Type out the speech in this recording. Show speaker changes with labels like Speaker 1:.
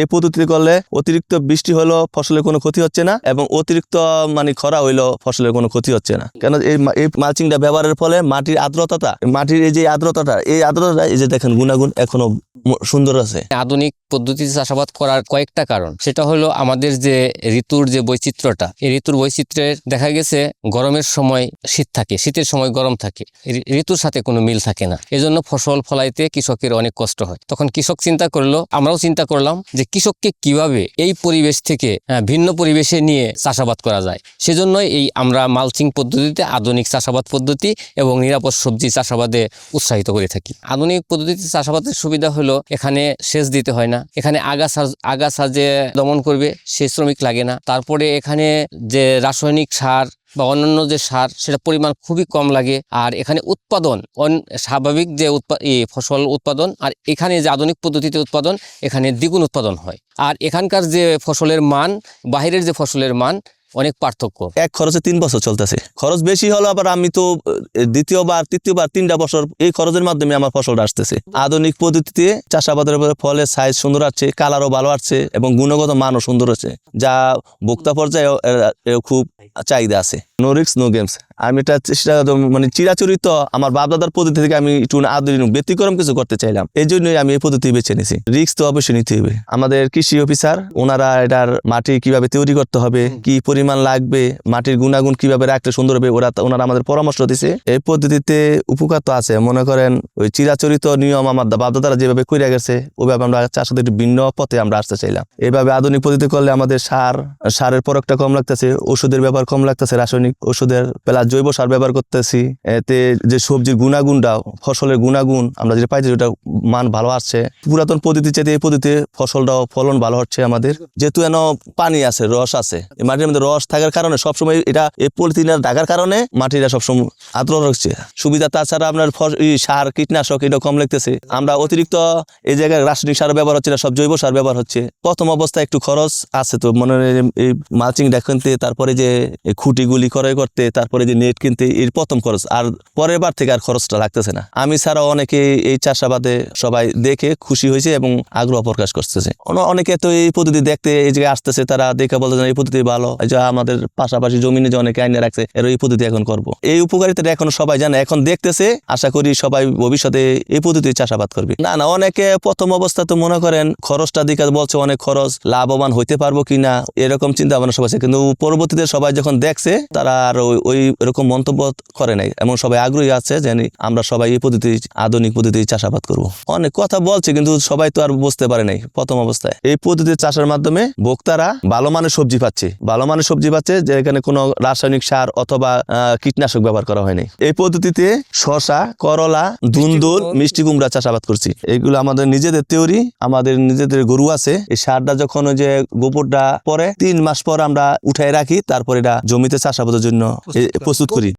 Speaker 1: এই পদ্ধতিতে করলে অতিরিক্ত বৃষ্টি হলেও ফসলের কোনো ক্ষতি হচ্ছে না এবং অতিরিক্ত মানে খরা হইলেও ফসলের কোনো ক্ষতি হচ্ছে না। কেন এই মালচিংটা ব্যবহারের ফলে মাটির এই যে আর্দ্রতাটা এই যে দেখেন গুণাগুণ এখনো সুন্দর আছে।
Speaker 2: আধুনিক পদ্ধতিতে চাষাবাদ করার কয়েকটা কারণ, সেটা হলো আমাদের যে ঋতুর যে বৈচিত্র্যটা, এই ঋতুর বৈচিত্র্যের দেখা গেছে গরমের সময় শীত থাকে, শীতের সময় গরম থাকে, ঋতুর সাথে কোনো মিল থাকে না। এজন্য ফসল ফলাইতে কৃষকের অনেক কষ্ট হয়। তখন কৃষক চিন্তা করলো, আমরাও চিন্তা করলাম যে কৃষককে কিভাবে এই পরিবেশ থেকে ভিন্ন পরিবেশে নিয়ে চাষাবাদ করা যায়। সেজন্যই আমরা মালচিং পদ্ধতিতে আধুনিক চাষাবাদ পদ্ধতি এবং নিরাপদ সবজি চাষাবাদে উৎসাহিত করে থাকি। আধুনিক পদ্ধতিতে চাষাবাদের সুবিধা হলো এখানে সেচ দিতে হয় না, এখানে আগাছা যে দমন করবে সে শ্রমিক লাগে না। তারপরে এখানে যে রাসায়নিক সার বা অন্যান্য যে সার সেটা পরিমাণ খুবই কম লাগে। আর এখানে উৎপাদন স্বাভাবিক যে ফসল উৎপাদন আর এখানে যে আধুনিক পদ্ধতিতে উৎপাদন, এখানে দ্বিগুণ উৎপাদন হয়। আর এখানকার যে ফসলের মান বাহিরের যে ফসলের মান অনেক পার্থক্য।
Speaker 1: এক খরচে 3 বছর চলতেছে, খরচ বেশি হলো, আবার আমি তো দ্বিতীয়বার তৃতীয়বার 3টা বছর এই খরচের মাধ্যমে আমার ফসলটা আসতেছে। আধুনিক পদ্ধতিতে চাষাবাদের ফলে সাইজ সুন্দর আসছে, কালারও ভালো আসছে এবং গুণগত মানও সুন্দর আছে, যা ভোক্তা পর্যায়ে খুব চাহিদা আছে। No risk no games. আমি এটা চেষ্টা মানে চিরাচরিত আমার বাপদাদার পদ্ধতি থেকে আমি একটু আধুনিক ব্যতিক্রম কিছু করতে চাইলাম, এই জন্যই আমি এই পদ্ধতি বেছে নিয়েছি। রিস্ক তো অবশ্যই নিতে হবে। আমাদের কৃষি অফিসার ওনারা এটার মাটি কিভাবে তৈরি করতে হবে, কি পরিমাণ লাগবে, মাটির গুণাগুণ কিভাবে রাখলে সুন্দর হবে, ওনারা আমাদের পরামর্শ দিছে। এই পদ্ধতিতে উপকার তো আছে, মনে করেন ওই চিরাচরিত নিয়ম আমার বাপদাদারা যেভাবে করে গেছে ওইভাবে আমরা চাষের একটু ভিন্ন পথে আমরা আসতে চাইলাম। এইভাবে আধুনিক পদ্ধতি করলে আমাদের সারের প্রয়োগটা কম লাগতেছে, ওষুধের ব্যবহার কম লাগতেছে, রাসায়নিক ওষুধের প্লাস জৈব সার ব্যবহার করতেছি। এতে যে সবজির গুণাগুণটা, ফসলের গুণাগুণ আমরা যেটা পাইছি ওটা মান ভালো আসছে। পুরাতন পদ্ধতি চাইতে এই পদ্ধতিতে ফসলটাও ফলন ভালো হচ্ছে আমাদের। যেহেতু এন পানি আছে, রস আছে, এই মাটির মধ্যে রস থাকার কারণে সবসময় এটা এই পলিথিনের ঢাকার কারণে মাটিটা সবসময় আর্দ্র রাখছে সুবিধা। তাছাড়া আপনার সার কীটনাশক এটা কম লাগতেছে। আমরা অতিরিক্ত এই জায়গায় রাসায়নিক সার ব্যবহার হচ্ছে না, সব জৈব সার ব্যবহার হচ্ছে। প্রথম অবস্থায় একটু খরচ আছে, তো মনে হয় এই মালচিং কিনতে, তারপরে যে খুঁটিগুলি ক্রয় করতে, তারপরে যে নেট কিনতে, এর প্রথম খরচ। আর পরের বার থেকে আর খরচটা লাগতেছে না। আমি ছাড়াও অনেকে এই চাষাবাদে সবাই দেখে খুশি হয়েছে এবং আগ্রহ প্রকাশ করতেছে। অনেকে তো এই পদ্ধতি দেখতে এই জায়গায় আসতেছে, তারা দেখে বলতেছে এই পদ্ধতি ভালো, যে আমাদের পাশাপাশি জমিনে যে অনেকে আইনে রাখছে এর এই পদ্ধতি এখন করবো। এই উপকারিতাটা এখন সবাই জানে, এখন দেখতেছে। আশা করি সবাই ভবিষ্যতে এই পদ্ধতি চাষাবাদ করবে। না অনেকে প্রথম অবস্থা তো মনে করেন খরচটা দিকে বলছে অনেক খরচ, লাভবান হইতে পারবো কিনা এরকম চিন্তা ভাবনা সবাই, কিন্তু পরবর্তীতে সবাই যখন দেখছে তারা আর ওই এরকম মন্তব্য করে নাই, এমন সবাই আগ্রহী আছে যে আমরা সবাই এই পদ্ধতি আধুনিক পদ্ধতি চাষাবাদ করব। অনেক কথা বলছে কিন্তু সবাই তো আর বুঝতে পারে নাই প্রথম অবস্থায়। এই পদ্ধতি চাষের মাধ্যমে ভোক্তারা ভালো মানের সবজি পাচ্ছে, যে এখানে কোনো রাসায়নিক সার অথবা কীটনাশক ব্যবহার করা হয়নি। এই পদ্ধতিতে শসা, করলা, ধুন্দুল, মিষ্টি কুমড়া চাষাবাদ করছি। এগুলো আমাদের নিজেদের তৈরি, আমাদের নিজেদের গরু আছে। এই সারটা যখন ওই যে গোবরটা পরে 3 মাস পর আমরা উঠাই রাখি, তারপর এটা জমিতে চাষাবাদের জন্য প্রস্তুত করি।